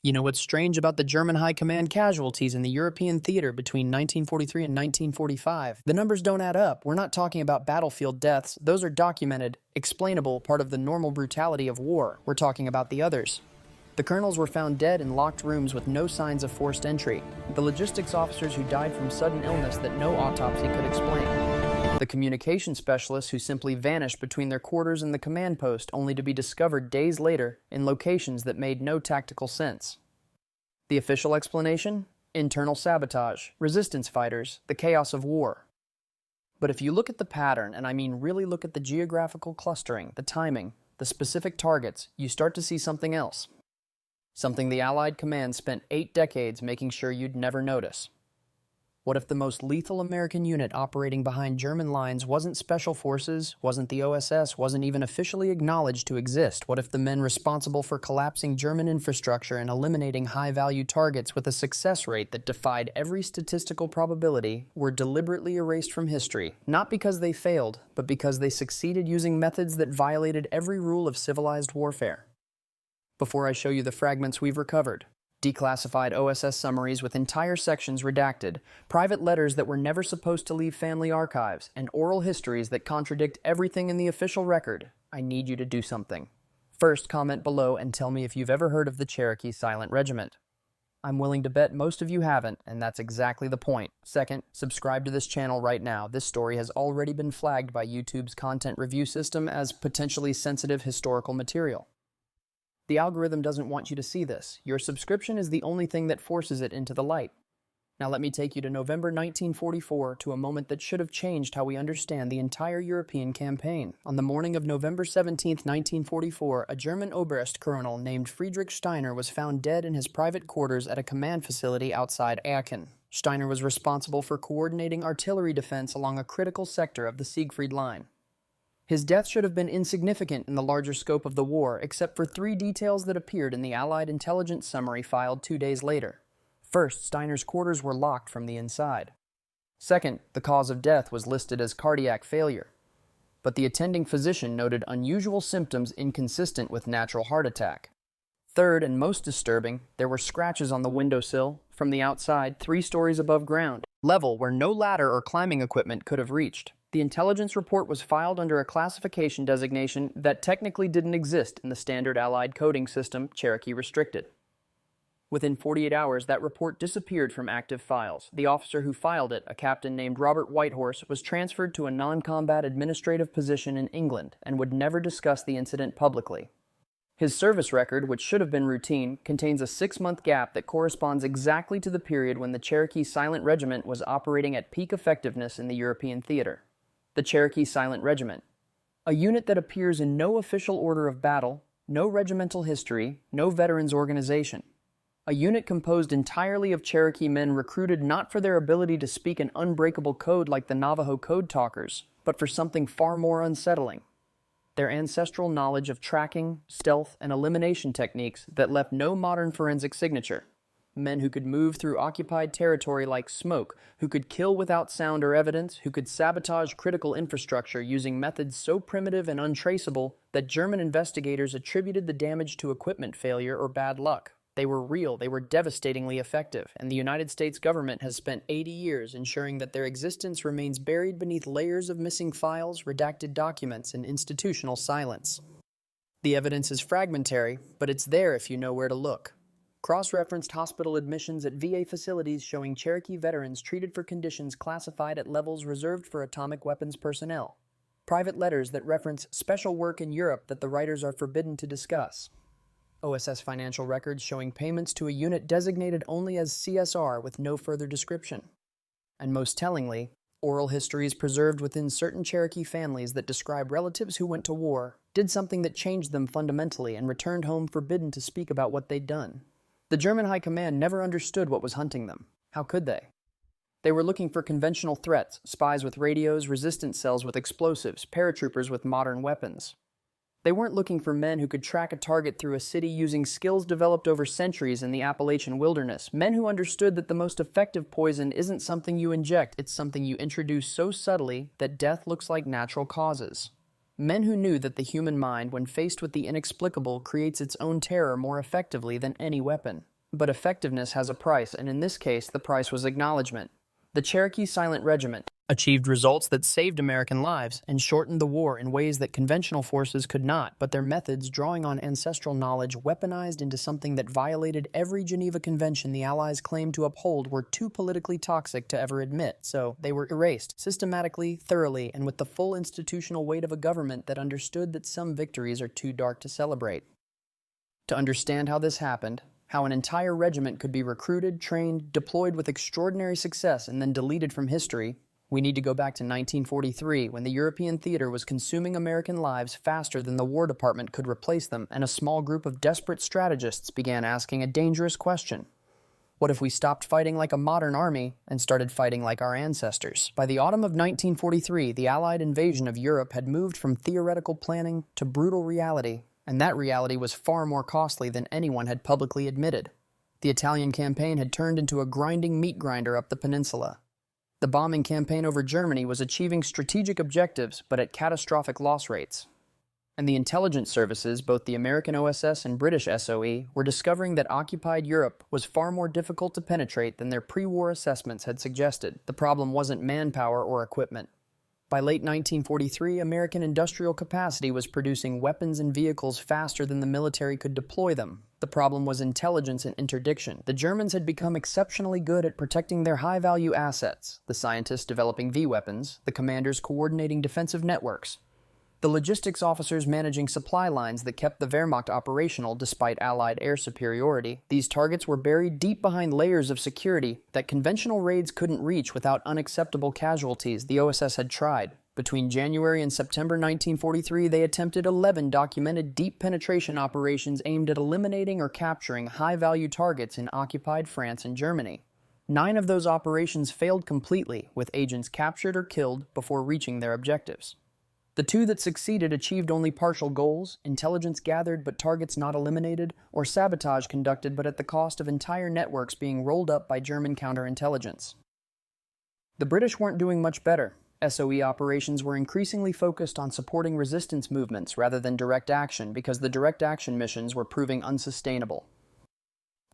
You know what's strange about the German High Command casualties in the European theater between 1943 and 1945? The numbers don't add up. We're not talking about battlefield deaths. Those are documented, explainable, part of the normal brutality of war. We're talking about the others. The colonels were found dead in locked rooms with no signs of forced entry. The logistics officers who died from sudden illness that no autopsy could explain. The communication specialists who simply vanished between their quarters and the command post only to be discovered days later in locations that made no tactical sense. The official explanation? Internal sabotage, resistance fighters, the chaos of war. But if you look at the pattern, and I mean really look at the geographical clustering, the timing, the specific targets, you start to see something else. Something the Allied command spent 8 decades making sure you'd never notice. What if the most lethal American unit operating behind German lines wasn't Special Forces, wasn't the OSS, wasn't even officially acknowledged to exist? What if the men responsible for collapsing German infrastructure and eliminating high-value targets with a success rate that defied every statistical probability were deliberately erased from history, not because they failed, but because they succeeded using methods that violated every rule of civilized warfare? Before I show you the fragments we've recovered, declassified OSS summaries with entire sections redacted, private letters that were never supposed to leave family archives, and oral histories that contradict everything in the official record, I need you to do something. First, comment below and tell me if you've ever heard of the Cherokee Silent Regiment. I'm willing to bet most of you haven't, and that's exactly the point. Second, subscribe to this channel right now. This story has already been flagged by YouTube's content review system as potentially sensitive historical material. The algorithm doesn't want you to see this. Your subscription is the only thing that forces it into the light. Now let me take you to November 1944, to a moment that should have changed how we understand the entire European campaign. On the morning of November 17, 1944, a German Oberst colonel named Friedrich Steiner was found dead in his private quarters at a command facility outside Aachen. Steiner was responsible for coordinating artillery defense along a critical sector of the Siegfried Line. His death should have been insignificant in the larger scope of the war, except for 3 details that appeared in the Allied intelligence summary filed 2 days later. First, Steiner's quarters were locked from the inside. Second, the cause of death was listed as cardiac failure, but the attending physician noted unusual symptoms inconsistent with natural heart attack. Third, and most disturbing, there were scratches on the windowsill, from the outside, 3 stories above ground, level where no ladder or climbing equipment could have reached. The intelligence report was filed under a classification designation that technically didn't exist in the standard Allied coding system, Cherokee Restricted. Within 48 hours, that report disappeared from active files. The officer who filed it, a captain named Robert Whitehorse, was transferred to a non-combat administrative position in England and would never discuss the incident publicly. His service record, which should have been routine, contains a 6-month gap that corresponds exactly to the period when the Cherokee Silent Regiment was operating at peak effectiveness in the European theater. The Cherokee Silent Regiment, a unit that appears in no official order of battle, no regimental history, no veterans organization. A unit composed entirely of Cherokee men recruited not for their ability to speak an unbreakable code like the Navajo code talkers, but for something far more unsettling. Their ancestral knowledge of tracking, stealth, and elimination techniques that left no modern forensic signature. Men who could move through occupied territory like smoke, who could kill without sound or evidence, who could sabotage critical infrastructure using methods so primitive and untraceable that German investigators attributed the damage to equipment failure or bad luck. They were real, they were devastatingly effective, and the United States government has spent 80 years ensuring that their existence remains buried beneath layers of missing files, redacted documents, and institutional silence. The evidence is fragmentary, but it's there if you know where to look. Cross-referenced hospital admissions at VA facilities showing Cherokee veterans treated for conditions classified at levels reserved for atomic weapons personnel. Private letters that reference special work in Europe that the writers are forbidden to discuss. OSS financial records showing payments to a unit designated only as CSR with no further description. And most tellingly, oral histories preserved within certain Cherokee families that describe relatives who went to war, did something that changed them fundamentally, and returned home forbidden to speak about what they'd done. The German High Command never understood what was hunting them. How could they? They were looking for conventional threats, spies with radios, resistance cells with explosives, paratroopers with modern weapons. They weren't looking for men who could track a target through a city using skills developed over centuries in the Appalachian wilderness, men who understood that the most effective poison isn't something you inject, it's something you introduce so subtly that death looks like natural causes. Men who knew that the human mind, when faced with the inexplicable, creates its own terror more effectively than any weapon. But effectiveness has a price, and in this case, the price was acknowledgement. The Cherokee Silent Regiment achieved results that saved American lives and shortened the war in ways that conventional forces could not, but their methods, drawing on ancestral knowledge, weaponized into something that violated every Geneva Convention the Allies claimed to uphold, were too politically toxic to ever admit, so they were erased, systematically, thoroughly, and with the full institutional weight of a government that understood that some victories are too dark to celebrate. To understand how this happened, how an entire regiment could be recruited, trained, deployed with extraordinary success, and then deleted from history, we need to go back to 1943, when the European theater was consuming American lives faster than the War Department could replace them, and a small group of desperate strategists began asking a dangerous question. What if we stopped fighting like a modern army and started fighting like our ancestors? By the autumn of 1943, the Allied invasion of Europe had moved from theoretical planning to brutal reality, and that reality was far more costly than anyone had publicly admitted. The Italian campaign had turned into a grinding meat grinder up the peninsula. The bombing campaign over Germany was achieving strategic objectives, but at catastrophic loss rates. And the intelligence services, both the American OSS and British SOE, were discovering that occupied Europe was far more difficult to penetrate than their pre-war assessments had suggested. The problem wasn't manpower or equipment. By late 1943, American industrial capacity was producing weapons and vehicles faster than the military could deploy them. The problem was intelligence and interdiction. The Germans had become exceptionally good at protecting their high-value assets, the scientists developing V-weapons, the commanders coordinating defensive networks, the logistics officers managing supply lines that kept the Wehrmacht operational despite Allied air superiority. These targets were buried deep behind layers of security that conventional raids couldn't reach without unacceptable casualties. The OSS had tried. Between January and September 1943, they attempted 11 documented deep penetration operations aimed at eliminating or capturing high-value targets in occupied France and Germany. 9 of those operations failed completely, with agents captured or killed before reaching their objectives. The 2 that succeeded achieved only partial goals, intelligence gathered but targets not eliminated, or sabotage conducted but at the cost of entire networks being rolled up by German counterintelligence. The British weren't doing much better. SOE operations were increasingly focused on supporting resistance movements rather than direct action because the direct action missions were proving unsustainable.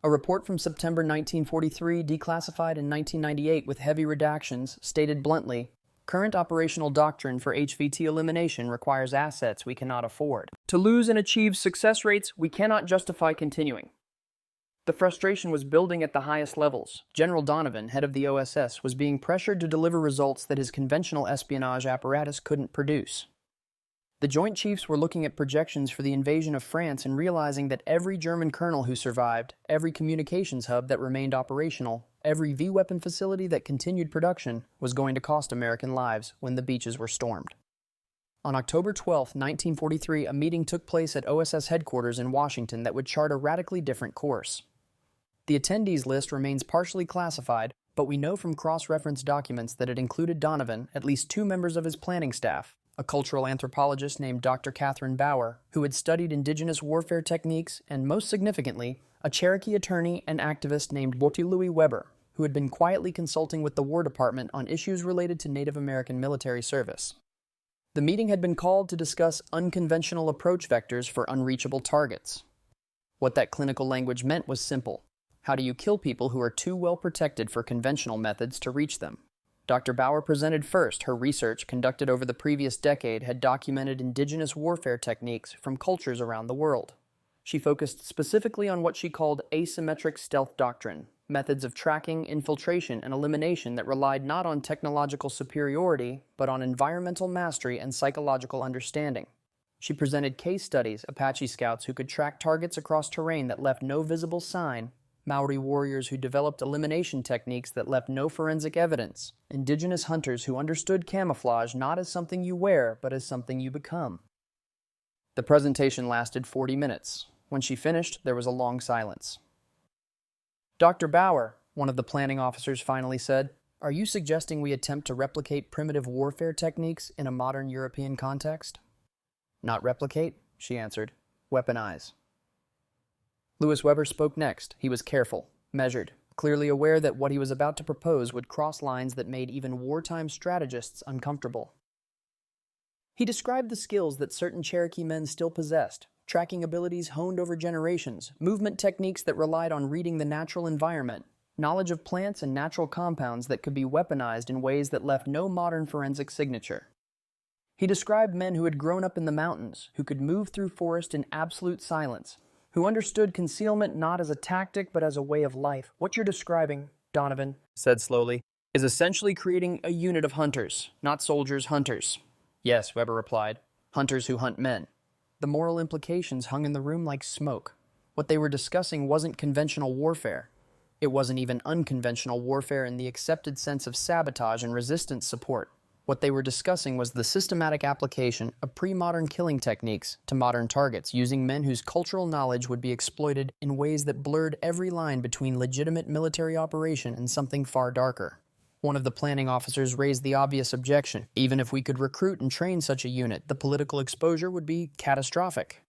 A report from September 1943, declassified in 1998 with heavy redactions, stated bluntly, "Current operational doctrine for HVT elimination requires assets we cannot afford. To lose and achieve success rates we cannot justify continuing." The frustration was building at the highest levels. General Donovan, head of the OSS, was being pressured to deliver results that his conventional espionage apparatus couldn't produce. The Joint Chiefs were looking at projections for the invasion of France and realizing that every German colonel who survived, every communications hub that remained operational, every V-weapon facility that continued production was going to cost American lives when the beaches were stormed. On October 12, 1943, a meeting took place at OSS headquarters in Washington that would chart a radically different course. The attendees list remains partially classified, but we know from cross-reference documents that it included Donovan, at least 2 members of his planning staff, a cultural anthropologist named Dr. Catherine Bauer, who had studied indigenous warfare techniques, and most significantly, a Cherokee attorney and activist named WWII Weber, who had been quietly consulting with the War Department on issues related to Native American military service. The meeting had been called to discuss unconventional approach vectors for unreachable targets. What that clinical language meant was simple. How do you kill people who are too well protected for conventional methods to reach them? Dr. Bauer presented first. Her research, conducted over the previous decade, had documented indigenous warfare techniques from cultures around the world. She focused specifically on what she called asymmetric stealth doctrine, methods of tracking, infiltration, and elimination that relied not on technological superiority, but on environmental mastery and psychological understanding. She presented case studies, Apache scouts who could track targets across terrain that left no visible sign, Maori warriors who developed elimination techniques that left no forensic evidence, indigenous hunters who understood camouflage not as something you wear, but as something you become. The presentation lasted 40 minutes. When she finished, there was a long silence. "Dr. Bauer," one of the planning officers finally said, "are you suggesting we attempt to replicate primitive warfare techniques in a modern European context?" "Not replicate," she answered. "Weaponize." Louis Weber spoke next. He was careful, measured, clearly aware that what he was about to propose would cross lines that made even wartime strategists uncomfortable. He described the skills that certain Cherokee men still possessed, tracking abilities honed over generations, movement techniques that relied on reading the natural environment, knowledge of plants and natural compounds that could be weaponized in ways that left no modern forensic signature. He described men who had grown up in the mountains, who could move through forest in absolute silence, who understood concealment not as a tactic but as a way of life. What you're describing, Donovan said slowly, is essentially creating a unit of hunters, not soldiers, hunters. Yes, Weber replied, hunters who hunt men. The moral implications hung in the room like smoke. What they were discussing wasn't conventional warfare. It wasn't even unconventional warfare in the accepted sense of sabotage and resistance support. What they were discussing was the systematic application of pre-modern killing techniques to modern targets, using men whose cultural knowledge would be exploited in ways that blurred every line between legitimate military operation and something far darker. One of the planning officers raised the obvious objection. Even if we could recruit and train such a unit, the political exposure would be catastrophic.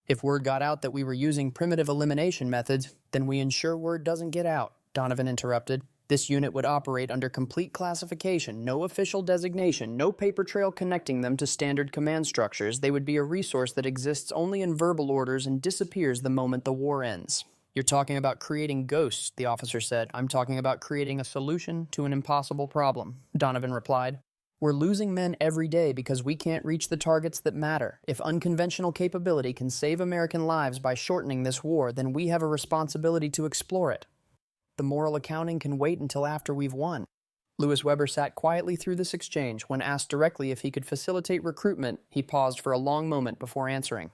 If word got out that we were using primitive elimination methods, then we ensure word doesn't get out, Donovan interrupted. This unit would operate under complete classification, no official designation, no paper trail connecting them to standard command structures. They would be a resource that exists only in verbal orders and disappears the moment the war ends. You're talking about creating ghosts, the officer said. I'm talking about creating a solution to an impossible problem, Donovan replied. We're losing men every day because we can't reach the targets that matter. If unconventional capability can save American lives by shortening this war, then we have a responsibility to explore it. The moral accounting can wait until after we've won. Lewis Weber sat quietly through this exchange. When asked directly if he could facilitate recruitment, he paused for a long moment before answering.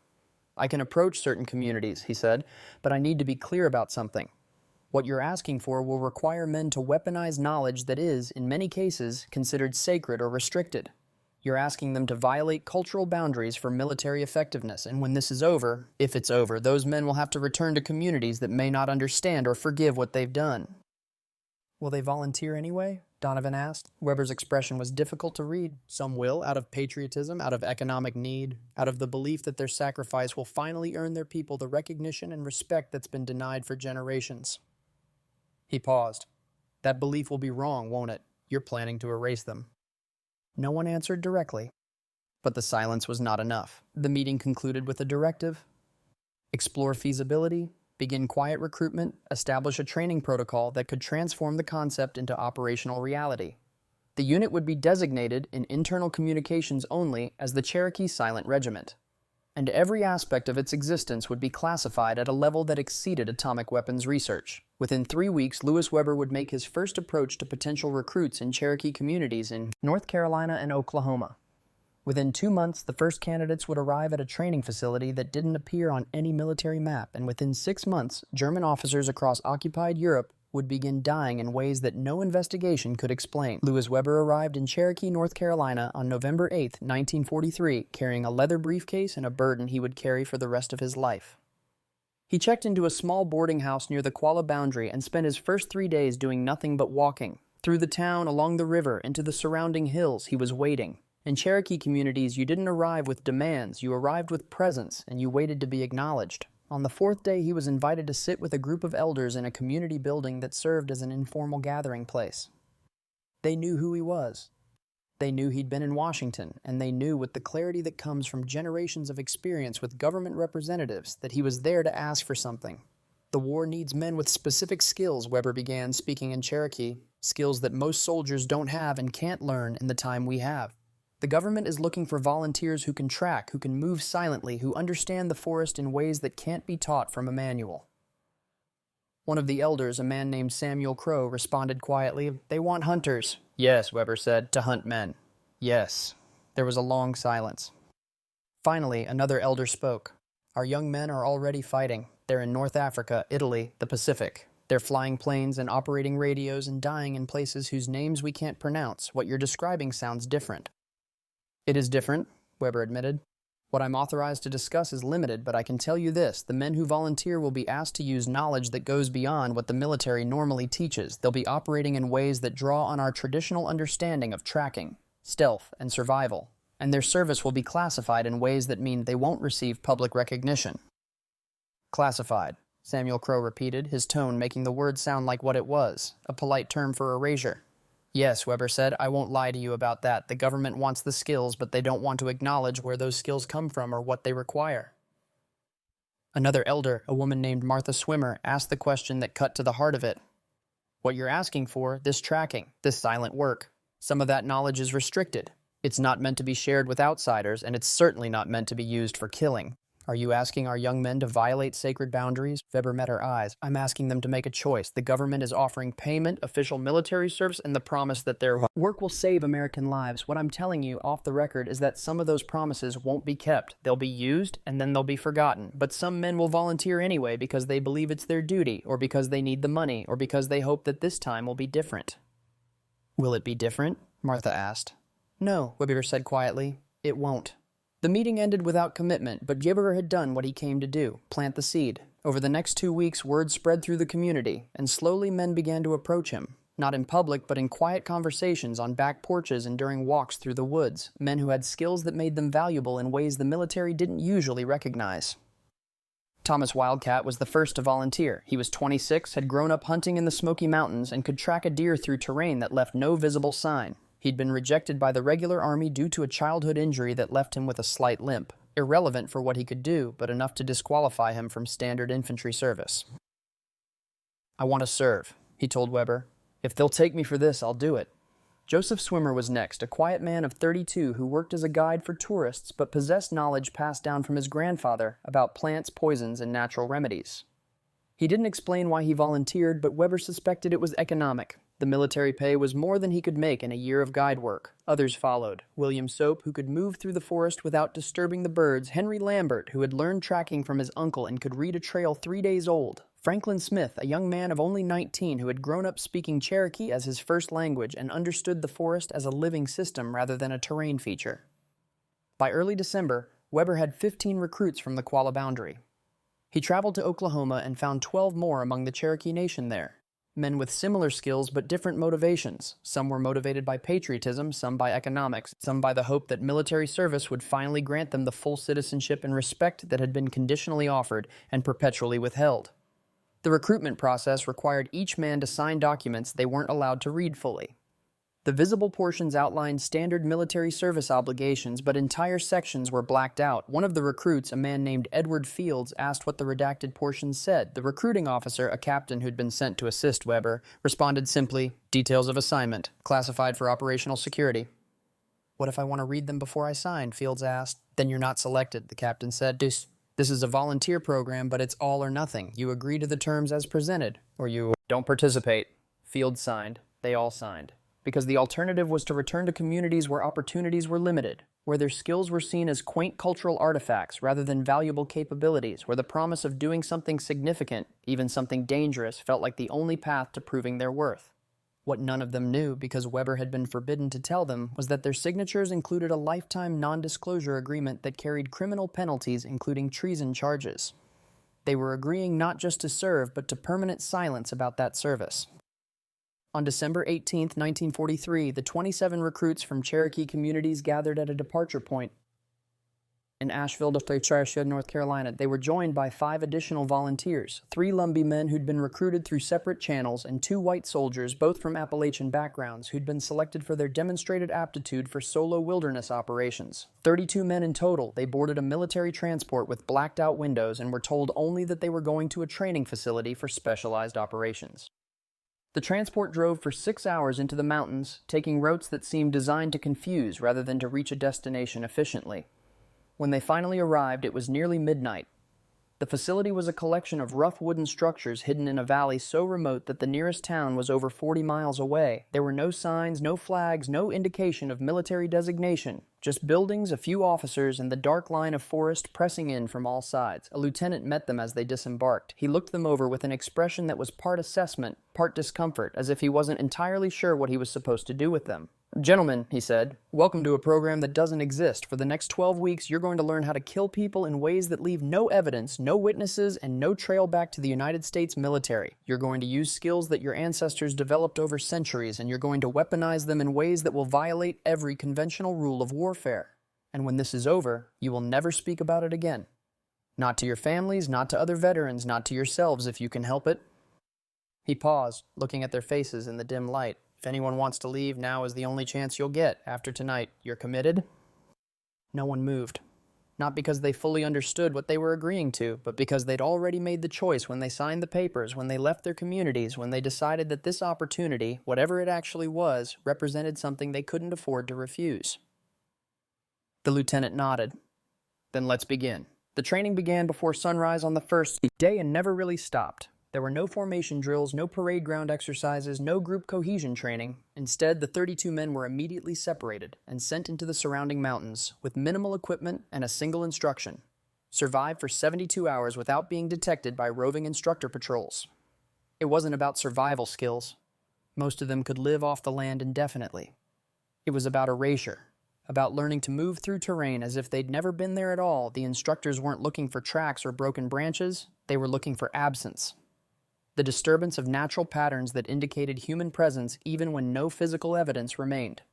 I can approach certain communities, he said, but I need to be clear about something. What you're asking for will require men to weaponize knowledge that is, in many cases, considered sacred or restricted. You're asking them to violate cultural boundaries for military effectiveness, and when this is over, if it's over, those men will have to return to communities that may not understand or forgive what they've done. Will they volunteer anyway? Donovan asked. Weber's expression was difficult to read. Some will, out of patriotism, out of economic need, out of the belief that their sacrifice will finally earn their people the recognition and respect that's been denied for generations. He paused. That belief will be wrong, won't it? You're planning to erase them. No one answered directly, but the silence was not enough. The meeting concluded with a directive. Explore feasibility, begin quiet recruitment, establish a training protocol that could transform the concept into operational reality. The unit would be designated in internal communications only as the Cherokee Silent Regiment, and every aspect of its existence would be classified at a level that exceeded atomic weapons research. Within 3 weeks, Lewis Weber would make his first approach to potential recruits in Cherokee communities in North Carolina and Oklahoma. Within 2 months, the first candidates would arrive at a training facility that didn't appear on any military map, and within 6 months, German officers across occupied Europe would begin dying in ways that no investigation could explain. Lewis Weber arrived in Cherokee, North Carolina on November 8, 1943, carrying a leather briefcase and a burden he would carry for the rest of his life. He checked into a small boarding house near the Qualla boundary and spent his first 3 days doing nothing but walking. Through the town, along the river, into the surrounding hills, he was waiting. In Cherokee communities, you didn't arrive with demands, you arrived with presence, and you waited to be acknowledged. On the 4th day, he was invited to sit with a group of elders in a community building that served as an informal gathering place. They knew who he was. They knew he'd been in Washington, and they knew with the clarity that comes from generations of experience with government representatives that he was there to ask for something. The war needs men with specific skills, Weber began, speaking in Cherokee, skills that most soldiers don't have and can't learn in the time we have. The government is looking for volunteers who can track, who can move silently, who understand the forest in ways that can't be taught from a manual. One of the elders, a man named Samuel Crow, responded quietly, "They want hunters." "Yes," Weber said, "to hunt men." "Yes." There was a long silence. Finally, another elder spoke. "Our young men are already fighting. They're in North Africa, Italy, the Pacific. They're flying planes and operating radios and dying in places whose names we can't pronounce. What you're describing sounds different." "It is different," Weber admitted. "What I'm authorized to discuss is limited, but I can tell you this. The men who volunteer will be asked to use knowledge that goes beyond what the military normally teaches. They'll be operating in ways that draw on our traditional understanding of tracking, stealth, and survival. And their service will be classified in ways that mean they won't receive public recognition." "Classified," Samuel Crow repeated, his tone making the word sound like what it was, a polite term for erasure. "Yes," Weber said, "I won't lie to you about that. The government wants the skills, but they don't want to acknowledge where those skills come from or what they require." Another elder, a woman named Martha Swimmer, asked the question that cut to the heart of it. What you're asking for, this tracking, this silent work, some of that knowledge is restricted. It's not meant to be shared with outsiders, and it's certainly not meant to be used for killing. Are you asking our young men to violate sacred boundaries? Weber met her eyes. I'm asking them to make a choice. The government is offering payment, official military service, and the promise that their work will save American lives. What I'm telling you off the record is that some of those promises won't be kept. They'll be used, and then they'll be forgotten. But some men will volunteer anyway because they believe it's their duty, or because they need the money, or because they hope that this time will be different. Will it be different? Martha asked. No, Weber said quietly. It won't. The meeting ended without commitment, but Gibber had done what he came to do, plant the seed. Over the next 2 weeks, word spread through the community, and slowly men began to approach him. Not in public, but in quiet conversations on back porches and during walks through the woods, men who had skills that made them valuable in ways the military didn't usually recognize. Thomas Wildcat was the first to volunteer. He was 26, had grown up hunting in the Smoky Mountains, and could track a deer through terrain that left no visible sign. He'd been rejected by the regular army due to a childhood injury that left him with a slight limp. Irrelevant for what he could do, but enough to disqualify him from standard infantry service. I want to serve, he told Weber. If they'll take me for this, I'll do it. Joseph Swimmer was next, a quiet man of 32 who worked as a guide for tourists but possessed knowledge passed down from his grandfather about plants, poisons, and natural remedies. He didn't explain why he volunteered, but Weber suspected it was economic. The military pay was more than he could make in a year of guide work. Others followed. William Soap, who could move through the forest without disturbing the birds. Henry Lambert, who had learned tracking from his uncle and could read a trail 3 days old. Franklin Smith, a young man of only 19 who had grown up speaking Cherokee as his first language and understood the forest as a living system rather than a terrain feature. By early December, Weber had 15 recruits from the Qualla boundary. He traveled to Oklahoma and found 12 more among the Cherokee Nation there. Men with similar skills but different motivations. Some were motivated by patriotism, some by economics, some by the hope that military service would finally grant them the full citizenship and respect that had been conditionally offered and perpetually withheld. The recruitment process required each man to sign documents they weren't allowed to read fully. The visible portions outlined standard military service obligations, but entire sections were blacked out. One of the recruits, a man named Edward Fields, asked what the redacted portions said. The recruiting officer, a captain who'd been sent to assist Weber, responded simply, "Details of assignment, classified for operational security." "What if I want to read them before I sign?" Fields asked. "Then you're not selected," the captain said. This is a volunteer program, but it's all or nothing. You agree to the terms as presented, or you don't participate. Fields signed. They all signed. Because the alternative was to return to communities where opportunities were limited, where their skills were seen as quaint cultural artifacts rather than valuable capabilities, where the promise of doing something significant, even something dangerous, felt like the only path to proving their worth. What none of them knew, because Weber had been forbidden to tell them, was that their signatures included a lifetime non-disclosure agreement that carried criminal penalties, including treason charges. They were agreeing not just to serve, but to permanent silence about that service. On December 18, 1943, the 27 recruits from Cherokee communities gathered at a departure point in Asheville, North Carolina. They were joined by 5 additional volunteers, 3 Lumbee men who'd been recruited through separate channels, and 2 white soldiers, both from Appalachian backgrounds, who'd been selected for their demonstrated aptitude for solo wilderness operations. 32 men in total. They boarded a military transport with blacked-out windows and were told only that they were going to a training facility for specialized operations. The transport drove for 6 hours into the mountains, taking routes that seemed designed to confuse rather than to reach a destination efficiently. When they finally arrived, it was nearly midnight. The facility was a collection of rough wooden structures hidden in a valley so remote that the nearest town was over 40 miles away. There were no signs, no flags, no indication of military designation. Just buildings, a few officers, and the dark line of forest pressing in from all sides. A lieutenant met them as they disembarked. He looked them over with an expression that was part assessment, part discomfort, as if he wasn't entirely sure what he was supposed to do with them. "Gentlemen," he said, "welcome to a program that doesn't exist. For the next 12 weeks, you're going to learn how to kill people in ways that leave no evidence, no witnesses, and no trail back to the United States military. You're going to use skills that your ancestors developed over centuries, and you're going to weaponize them in ways that will violate every conventional rule of warfare. And when this is over, you will never speak about it again. Not to your families, not to other veterans, not to yourselves if you can help it." He paused, looking at their faces in the dim light. "If anyone wants to leave, now is the only chance you'll get. After tonight, you're committed?" No one moved. not because they fully understood what they were agreeing to, but because they'd already made the choice when they signed the papers, when they left their communities, when they decided that this opportunity, whatever it actually was, represented something they couldn't afford to refuse. The lieutenant nodded. Then let's begin. The training began before sunrise on the first day and never really stopped. There were no formation drills, no parade ground exercises, no group cohesion training. Instead, the 32 men were immediately separated and sent into the surrounding mountains with minimal equipment and a single instruction: survive for 72 hours without being detected by roving instructor patrols. It wasn't about survival skills. Most of them could live off the land indefinitely. It was about erasure, about learning to move through terrain as if they'd never been there at all. The instructors weren't looking for tracks or broken branches, they were looking for absence. The disturbance of natural patterns that indicated human presence even when no physical evidence remained.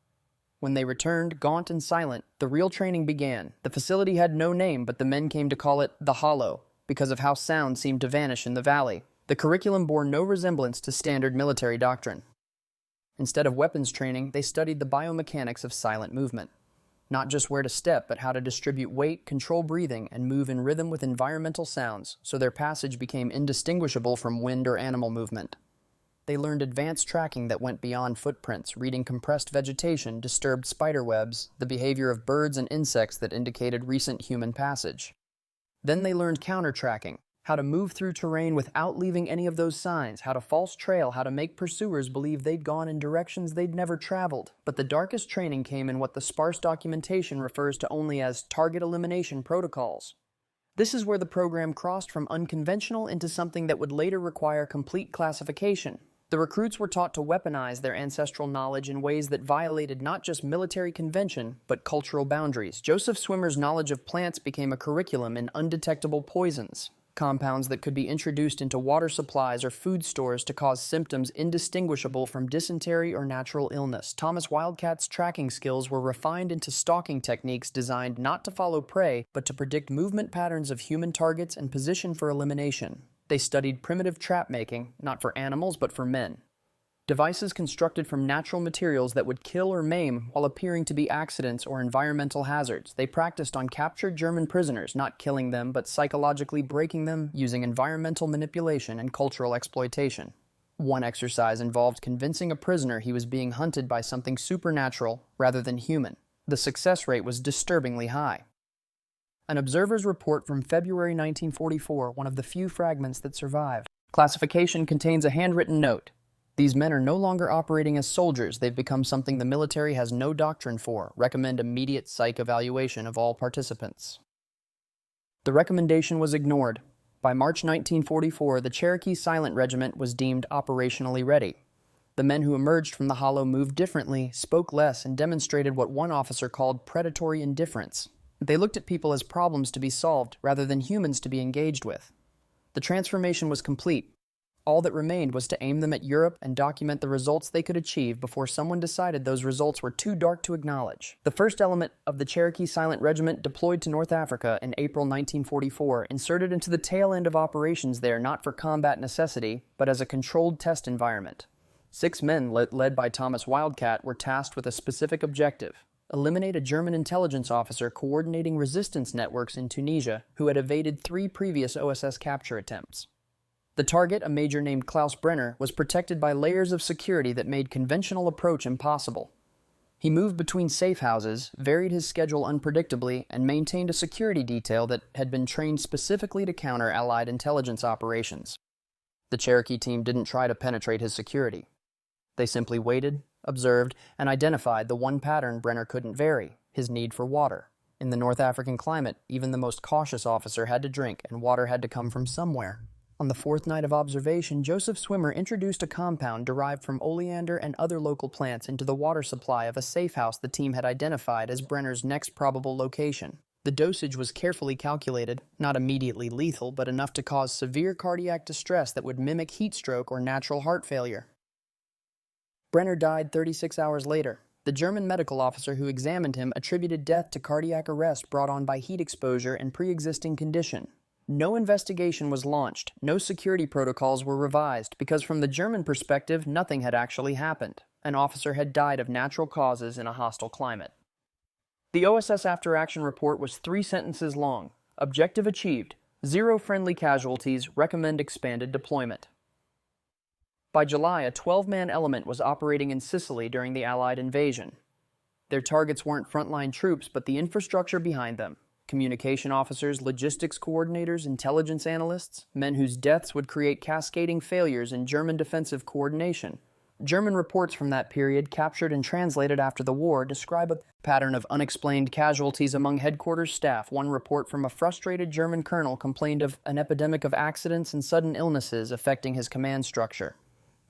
When they returned, gaunt and silent, the real training began. The facility had no name, but the men came to call it the Hollow, because of how sound seemed to vanish in the valley. The curriculum bore no resemblance to standard military doctrine. Instead of weapons training, they studied the biomechanics of silent movement. Not just where to step, but how to distribute weight, control breathing, and move in rhythm with environmental sounds, so their passage became indistinguishable from wind or animal movement. They learned advanced tracking that went beyond footprints, reading compressed vegetation, disturbed spider webs, the behavior of birds and insects that indicated recent human passage. Then they learned counter-tracking, how to move through terrain without leaving any of those signs, how to false trail, how to make pursuers believe they'd gone in directions they'd never traveled. But the darkest training came in what the sparse documentation refers to only as target elimination protocols. This is where the program crossed from unconventional into something that would later require complete classification. The recruits were taught to weaponize their ancestral knowledge in ways that violated not just military convention, but cultural boundaries. Joseph Swimmer's knowledge of plants became a curriculum in undetectable poisons, compounds that could be introduced into water supplies or food stores to cause symptoms indistinguishable from dysentery or natural illness. Thomas Wildcat's tracking skills were refined into stalking techniques designed not to follow prey, but to predict movement patterns of human targets and position for elimination. They studied primitive trap making, not for animals, but for men. Devices constructed from natural materials that would kill or maim while appearing to be accidents or environmental hazards. They practiced on captured German prisoners, not killing them, but psychologically breaking them using environmental manipulation and cultural exploitation. One exercise involved convincing a prisoner he was being hunted by something supernatural rather than human. The success rate was disturbingly high. An observer's report from February 1944, one of the few fragments that survive. Classification contains a handwritten note. These men are no longer operating as soldiers. They've become something the military has no doctrine for. Recommend immediate psych evaluation of all participants. The recommendation was ignored. By March 1944, the Cherokee Silent Regiment was deemed operationally ready. The men who emerged from the Hollow moved differently, spoke less, and demonstrated what one officer called predatory indifference. They looked at people as problems to be solved rather than humans to be engaged with. The transformation was complete. All that remained was to aim them at Europe and document the results they could achieve before someone decided those results were too dark to acknowledge. The first element of the Cherokee Silent Regiment deployed to North Africa in April 1944, inserted into the tail end of operations there not for combat necessity, but as a controlled test environment. 6 men, led by Thomas Wildcat, were tasked with a specific objective: eliminate a German intelligence officer coordinating resistance networks in Tunisia who had evaded 3 previous OSS capture attempts. The target, a major named Klaus Brenner, was protected by layers of security that made conventional approach impossible. He moved between safe houses, varied his schedule unpredictably, and maintained a security detail that had been trained specifically to counter Allied intelligence operations. The Cherokee team didn't try to penetrate his security. They simply waited, observed, and identified the one pattern Brenner couldn't vary: his need for water. In the North African climate, even the most cautious officer had to drink, and water had to come from somewhere. On the 4th night of observation, Joseph Swimmer introduced a compound derived from oleander and other local plants into the water supply of a safe house the team had identified as Brenner's next probable location. The dosage was carefully calculated, not immediately lethal, but enough to cause severe cardiac distress that would mimic heat stroke or natural heart failure. Brenner died 36 hours later. The German medical officer who examined him attributed death to cardiac arrest brought on by heat exposure and pre-existing condition. No investigation was launched, no security protocols were revised, because from the German perspective, nothing had actually happened. An officer had died of natural causes in a hostile climate. The OSS after-action report was 3 sentences long. Objective achieved. 0 friendly casualties. Recommend expanded deployment. By July, a 12-man element was operating in Sicily during the Allied invasion. Their targets weren't frontline troops, but the infrastructure behind them. Communication officers, logistics coordinators, intelligence analysts, men whose deaths would create cascading failures in German defensive coordination. German reports from that period, captured and translated after the war, describe a pattern of unexplained casualties among headquarters staff. One report from a frustrated German colonel complained of an epidemic of accidents and sudden illnesses affecting his command structure.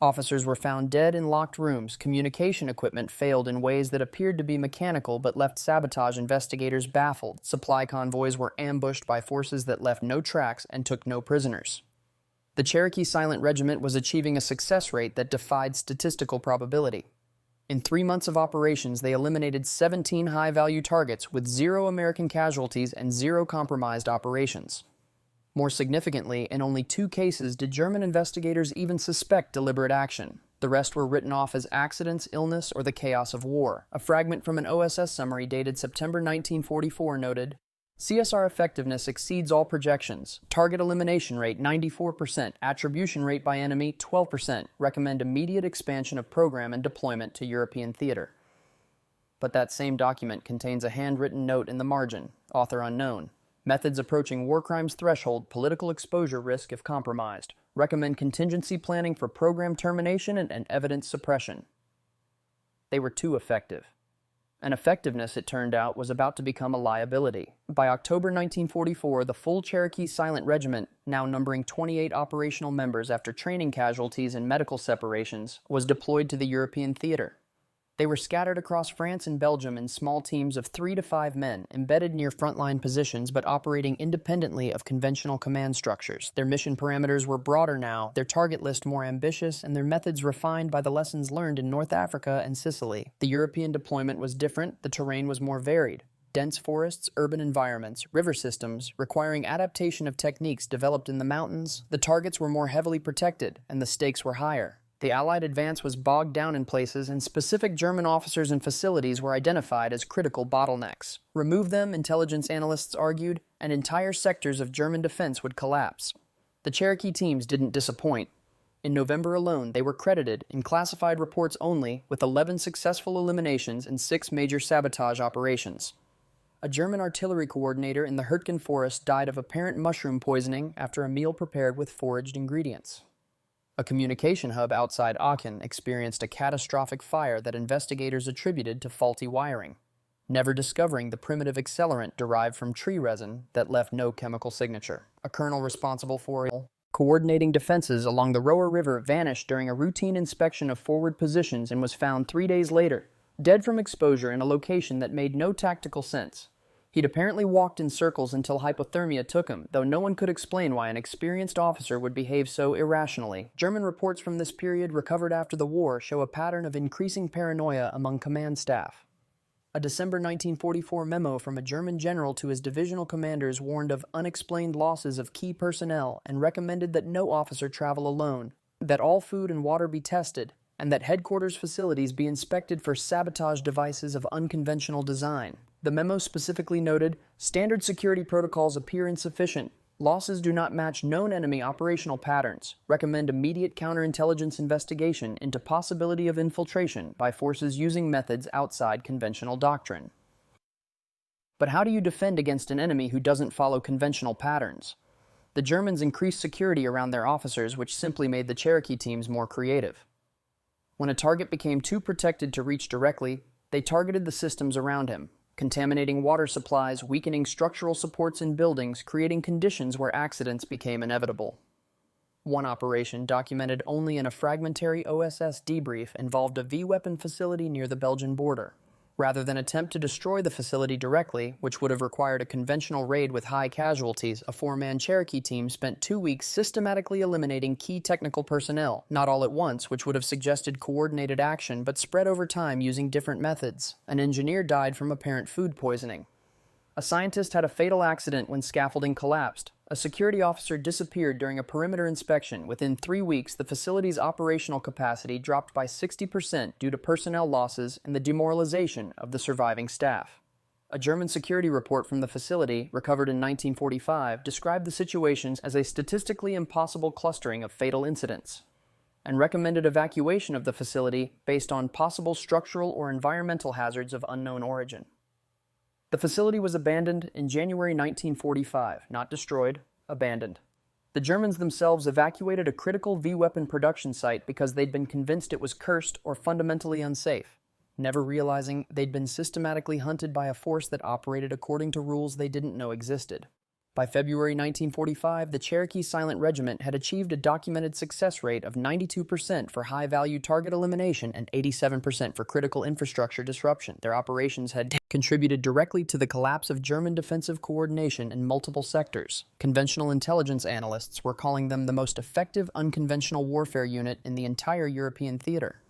Officers were found dead in locked rooms. Communication equipment failed in ways that appeared to be mechanical but left sabotage investigators baffled. Supply convoys were ambushed by forces that left no tracks and took no prisoners. The Cherokee Silent Regiment was achieving a success rate that defied statistical probability. In 3 months of operations, they eliminated 17 high-value targets with 0 American casualties and 0 compromised operations. More significantly, in only 2 cases did German investigators even suspect deliberate action. The rest were written off as accidents, illness, or the chaos of war. A fragment from an OSS summary dated September 1944 noted, CSR effectiveness exceeds all projections. Target elimination rate 94%. Attribution rate by enemy 12%. Recommend immediate expansion of program and deployment to European theater. But that same document contains a handwritten note in the margin, author unknown. Methods approaching war crimes threshold, political exposure risk if compromised. Recommend contingency planning for program termination and evidence suppression. They were too effective. And effectiveness, it turned out, was about to become a liability. By October 1944, the full Cherokee Silent Regiment, now numbering 28 operational members after training casualties and medical separations, was deployed to the European theater. They were scattered across France and Belgium in small teams of 3 to 5 men, embedded near frontline positions but operating independently of conventional command structures. Their mission parameters were broader now, their target list more ambitious, and their methods refined by the lessons learned in North Africa and Sicily. The European deployment was different, the terrain was more varied. Dense forests, urban environments, river systems, requiring adaptation of techniques developed in the mountains. The targets were more heavily protected, and the stakes were higher. The Allied advance was bogged down in places, and specific German officers and facilities were identified as critical bottlenecks. Remove them, intelligence analysts argued, and entire sectors of German defense would collapse. The Cherokee teams didn't disappoint. In November alone, they were credited, in classified reports only, with 11 successful eliminations and 6 major sabotage operations. A German artillery coordinator in the Hurtgen forest died of apparent mushroom poisoning after a meal prepared with foraged ingredients. A communication hub outside Aachen experienced a catastrophic fire that investigators attributed to faulty wiring, never discovering the primitive accelerant derived from tree resin that left no chemical signature. A colonel responsible for coordinating defenses along the Roer River vanished during a routine inspection of forward positions and was found 3 days later, dead from exposure in a location that made no tactical sense. He'd apparently walked in circles until hypothermia took him, though no one could explain why an experienced officer would behave so irrationally. German reports from this period recovered after the war show a pattern of increasing paranoia among command staff. A December 1944 memo from a German general to his divisional commanders warned of unexplained losses of key personnel and recommended that no officer travel alone, that all food and water be tested, and that headquarters facilities be inspected for sabotage devices of unconventional design. The memo specifically noted, standard security protocols appear insufficient. Losses do not match known enemy operational patterns. Recommend immediate counterintelligence investigation into possibility of infiltration by forces using methods outside conventional doctrine. But how do you defend against an enemy who doesn't follow conventional patterns? The Germans increased security around their officers, which simply made the Cherokee teams more creative. When a target became too protected to reach directly, they targeted the systems around him, contaminating water supplies, weakening structural supports in buildings, creating conditions where accidents became inevitable. One operation, documented only in a fragmentary OSS debrief, involved a V-weapon facility near the Belgian border. Rather than attempt to destroy the facility directly, which would have required a conventional raid with high casualties, a 4-man Cherokee team spent 2 weeks systematically eliminating key technical personnel, not all at once, which would have suggested coordinated action, but spread over time using different methods. An engineer died from apparent food poisoning. A scientist had a fatal accident when scaffolding collapsed. A security officer disappeared during a perimeter inspection. Within 3 weeks, the facility's operational capacity dropped by 60% due to personnel losses and the demoralization of the surviving staff. A German security report from the facility, recovered in 1945, described the situations as a statistically impossible clustering of fatal incidents, and recommended evacuation of the facility based on possible structural or environmental hazards of unknown origin. The facility was abandoned in January 1945, not destroyed, abandoned. The Germans themselves evacuated a critical V-weapon production site because they'd been convinced it was cursed or fundamentally unsafe, never realizing they'd been systematically hunted by a force that operated according to rules they didn't know existed. By February 1945, the Cherokee Silent Regiment had achieved a documented success rate of 92% for high-value target elimination and 87% for critical infrastructure disruption. Their operations had contributed directly to the collapse of German defensive coordination in multiple sectors. Conventional intelligence analysts were calling them the most effective unconventional warfare unit in the entire European theater.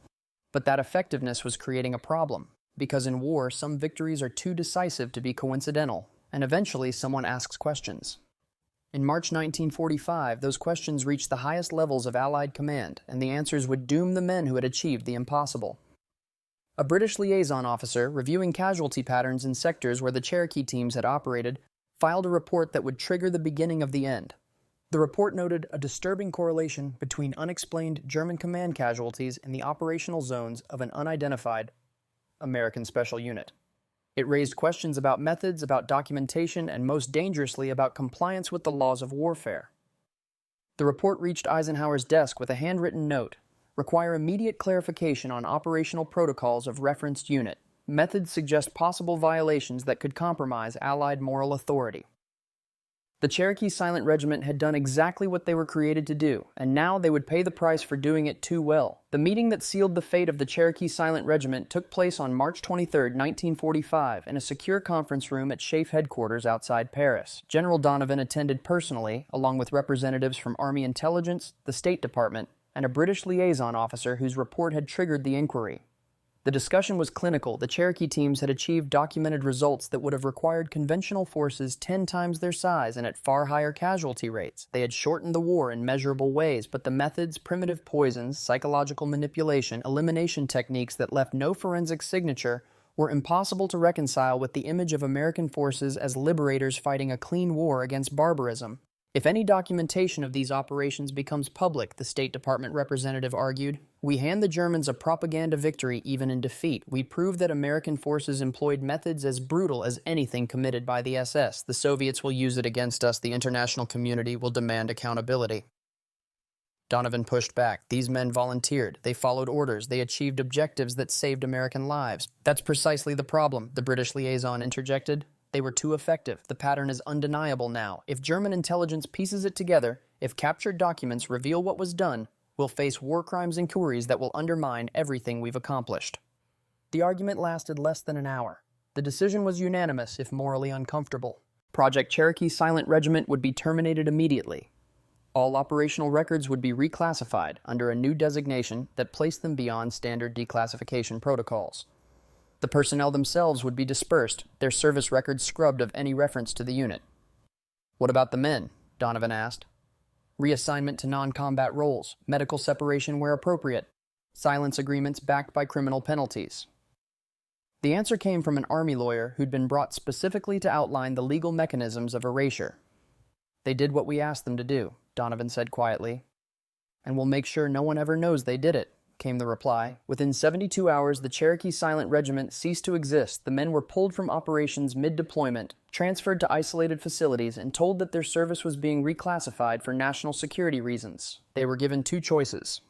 But that effectiveness was creating a problem, because in war, some victories are too decisive to be coincidental, and eventually someone asks questions. In March 1945, those questions reached the highest levels of Allied command, and the answers would doom the men who had achieved the impossible. A British liaison officer, reviewing casualty patterns in sectors where the Cherokee teams had operated, filed a report that would trigger the beginning of the end. The report noted a disturbing correlation between unexplained German command casualties in the operational zones of an unidentified American special unit. It raised questions about methods, about documentation, and most dangerously about compliance with the laws of warfare. The report reached Eisenhower's desk with a handwritten note: require immediate clarification on operational protocols of referenced unit. Methods suggest possible violations that could compromise Allied moral authority. The Cherokee Silent Regiment had done exactly what they were created to do, and now they would pay the price for doing it too well. The meeting that sealed the fate of the Cherokee Silent Regiment took place on March 23, 1945, in a secure conference room at SHAEF headquarters outside Paris. General Donovan attended personally, along with representatives from Army Intelligence, the State Department, and a British liaison officer whose report had triggered the inquiry. The discussion was clinical. The Cherokee teams had achieved documented results that would have required conventional forces 10 times their size and at far higher casualty rates. They had shortened the war in measurable ways, but the methods, primitive poisons, psychological manipulation, elimination techniques that left no forensic signature were impossible to reconcile with the image of American forces as liberators fighting a clean war against barbarism. If any documentation of these operations becomes public, the State Department representative argued, we hand the Germans a propaganda victory even in defeat. We prove that American forces employed methods as brutal as anything committed by the SS. The Soviets will use it against us. The international community will demand accountability. Donovan pushed back. These men volunteered. They followed orders. They achieved objectives that saved American lives. That's precisely the problem, the British liaison interjected. They were too effective. The pattern is undeniable now. If German intelligence pieces it together, if captured documents reveal what was done, we'll face war crimes inquiries that will undermine everything we've accomplished. The argument lasted less than an hour. The decision was unanimous, if morally uncomfortable. Project Cherokee Silent Regiment would be terminated immediately. All operational records would be reclassified under a new designation that placed them beyond standard declassification protocols. The personnel themselves would be dispersed, their service records scrubbed of any reference to the unit. What about the men? Donovan asked. Reassignment to non-combat roles, medical separation where appropriate, silence agreements backed by criminal penalties. The answer came from an Army lawyer who'd been brought specifically to outline the legal mechanisms of erasure. They did what we asked them to do, Donovan said quietly. And we'll make sure no one ever knows they did it, came the reply. Within 72 hours, the Cherokee Silent Regiment ceased to exist. The men were pulled from operations mid-deployment, transferred to isolated facilities, and told that their service was being reclassified for national security reasons. They were given two choices: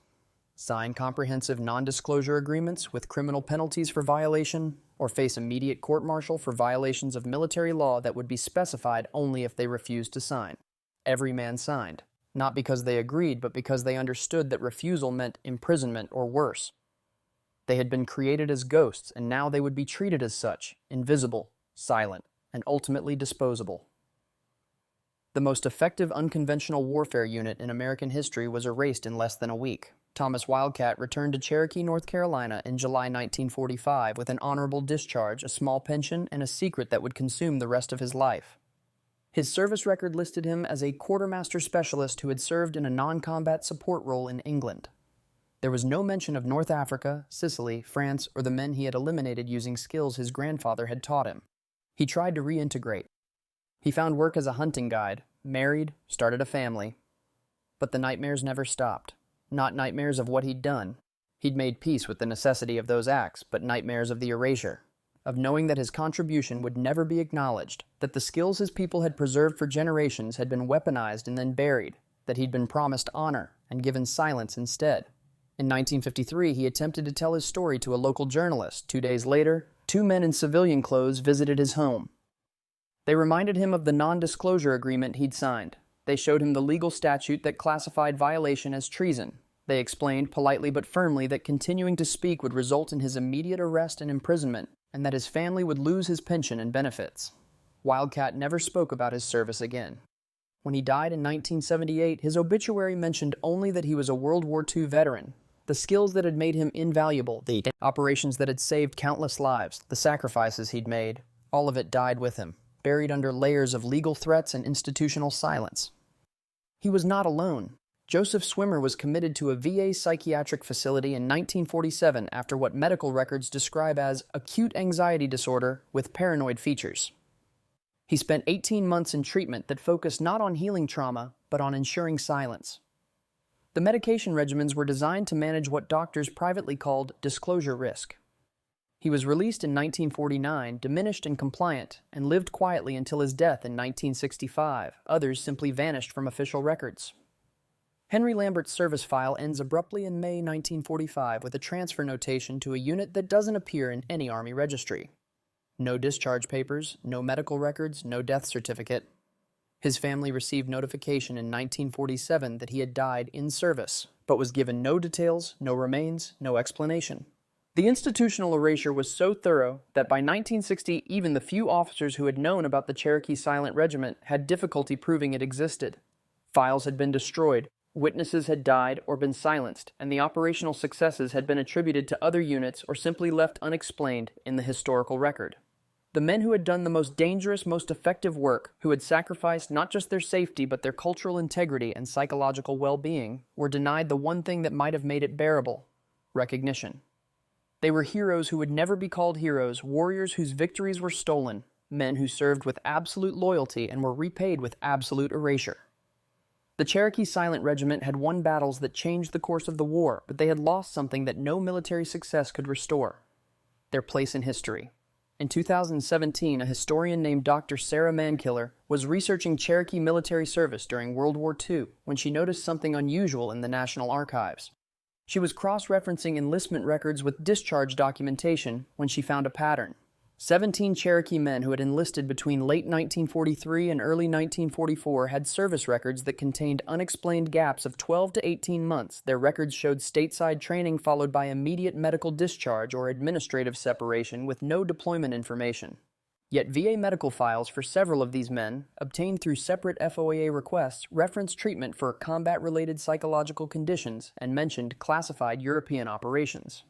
sign comprehensive non-disclosure agreements with criminal penalties for violation, or face immediate court-martial for violations of military law that would be specified only if they refused to sign. Every man signed. Not because they agreed, but because they understood that refusal meant imprisonment or worse. They had been created as ghosts, and now they would be treated as such, invisible, silent, and ultimately disposable. The most effective unconventional warfare unit in American history was erased in less than a week. Thomas Wildcat returned to Cherokee, North Carolina in July 1945 with an honorable discharge, a small pension, and a secret that would consume the rest of his life. His service record listed him as a quartermaster specialist who had served in a non-combat support role in England. There was no mention of North Africa, Sicily, France, or the men he had eliminated using skills his grandfather had taught him. He tried to reintegrate. He found work as a hunting guide, married, started a family. But the nightmares never stopped. Not nightmares of what he'd done. He'd made peace with the necessity of those acts, but nightmares of the erasure, of knowing that his contribution would never be acknowledged, that the skills his people had preserved for generations had been weaponized and then buried, that he'd been promised honor and given silence instead. In 1953, he attempted to tell his story to a local journalist. 2 days later, 2 men in civilian clothes visited his home. They reminded him of the non-disclosure agreement he'd signed. They showed him the legal statute that classified violation as treason. They explained politely but firmly that continuing to speak would result in his immediate arrest and imprisonment, and that his family would lose his pension and benefits. Wildcat never spoke about his service again. When he died in 1978, his obituary mentioned only that he was a World War II veteran. The skills that had made him invaluable, the operations that had saved countless lives, the sacrifices he'd made, all of it died with him, buried under layers of legal threats and institutional silence. He was not alone. Joseph Swimmer was committed to a VA psychiatric facility in 1947 after what medical records describe as acute anxiety disorder with paranoid features. He spent 18 months in treatment that focused not on healing trauma, but on ensuring silence. The medication regimens were designed to manage what doctors privately called disclosure risk. He was released in 1949, diminished and compliant, and lived quietly until his death in 1965. Others simply vanished from official records. Henry Lambert's service file ends abruptly in May 1945 with a transfer notation to a unit that doesn't appear in any Army registry. No discharge papers, no medical records, no death certificate. His family received notification in 1947 that he had died in service, but was given no details, no remains, no explanation. The institutional erasure was so thorough that by 1960 even the few officers who had known about the Cherokee Silent Regiment had difficulty proving it existed. Files had been destroyed, witnesses had died or been silenced, and the operational successes had been attributed to other units or simply left unexplained in the historical record. The men who had done the most dangerous, most effective work, who had sacrificed not just their safety but their cultural integrity and psychological well-being, were denied the one thing that might have made it bearable: recognition. They were heroes who would never be called heroes, warriors whose victories were stolen, men who served with absolute loyalty and were repaid with absolute erasure. The Cherokee Silent Regiment had won battles that changed the course of the war, but they had lost something that no military success could restore: their place in history. In 2017, a historian named Dr. Sarah Mankiller was researching Cherokee military service during World War II when she noticed something unusual in the National Archives. She was cross-referencing enlistment records with discharge documentation when she found a pattern. 17 Cherokee men who had enlisted between late 1943 and early 1944 had service records that contained unexplained gaps of 12 to 18 months. Their records showed stateside training followed by immediate medical discharge or administrative separation with no deployment information. Yet VA medical files for several of these men, obtained through separate FOIA requests, referenced treatment for combat-related psychological conditions and mentioned classified European operations.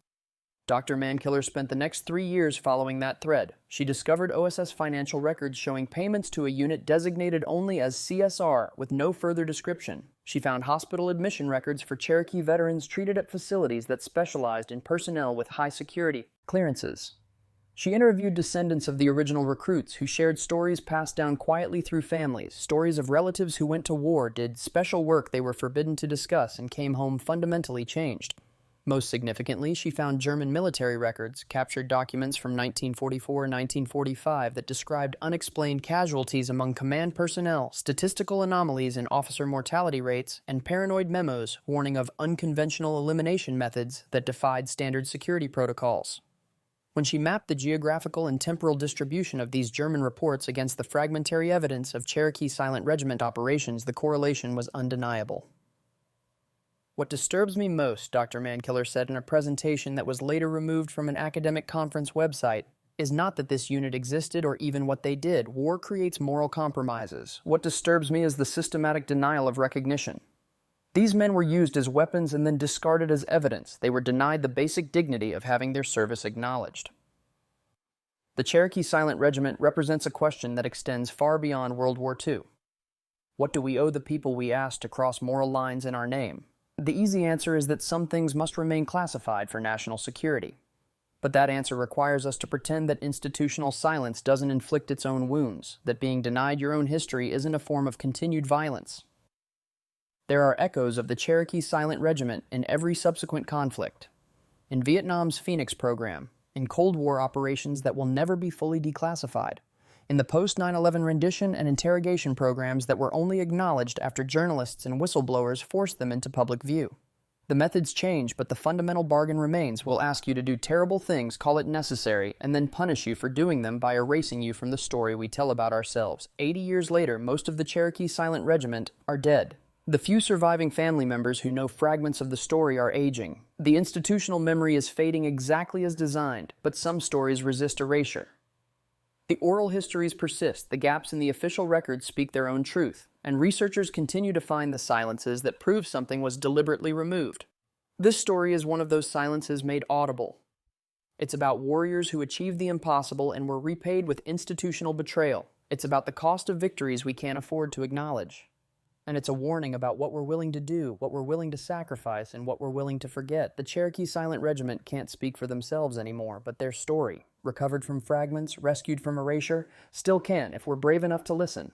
Dr. Mankiller spent the next 3 years following that thread. She discovered OSS financial records showing payments to a unit designated only as CSR with no further description. She found hospital admission records for Cherokee veterans treated at facilities that specialized in personnel with high security clearances. She interviewed descendants of the original recruits who shared stories passed down quietly through families, stories of relatives who went to war, did special work they were forbidden to discuss, and came home fundamentally changed. Most significantly, she found German military records, captured documents from 1944 and 1945 that described unexplained casualties among command personnel, statistical anomalies in officer mortality rates, and paranoid memos warning of unconventional elimination methods that defied standard security protocols. When she mapped the geographical and temporal distribution of these German reports against the fragmentary evidence of Cherokee Silent Regiment operations, the correlation was undeniable. What disturbs me most, Dr. Mankiller said in a presentation that was later removed from an academic conference website, is not that this unit existed or even what they did. War creates moral compromises. What disturbs me is the systematic denial of recognition. These men were used as weapons and then discarded as evidence. They were denied the basic dignity of having their service acknowledged. The Cherokee Silent Regiment represents a question that extends far beyond World War II. What do we owe the people we asked to cross moral lines in our name? The easy answer is that some things must remain classified for national security. But that answer requires us to pretend that institutional silence doesn't inflict its own wounds, that being denied your own history isn't a form of continued violence. There are echoes of the Cherokee Silent Regiment in every subsequent conflict. In Vietnam's Phoenix program, in Cold War operations that will never be fully declassified, in the post-9/11 rendition and interrogation programs that were only acknowledged after journalists and whistleblowers forced them into public view. The methods change, but the fundamental bargain remains. We'll ask you to do terrible things, call it necessary, and then punish you for doing them by erasing you from the story we tell about ourselves. 80 years later, most of the Cherokee Silent Regiment are dead. The few surviving family members who know fragments of the story are aging. The institutional memory is fading exactly as designed, but some stories resist erasure. The oral histories persist, the gaps in the official records speak their own truth, and researchers continue to find the silences that prove something was deliberately removed. This story is one of those silences made audible. It's about warriors who achieved the impossible and were repaid with institutional betrayal. It's about the cost of victories we can't afford to acknowledge. And it's a warning about what we're willing to do, what we're willing to sacrifice, and what we're willing to forget. The Cherokee Silent Regiment can't speak for themselves anymore, but their story, recovered from fragments, rescued from erasure, still can if we're brave enough to listen.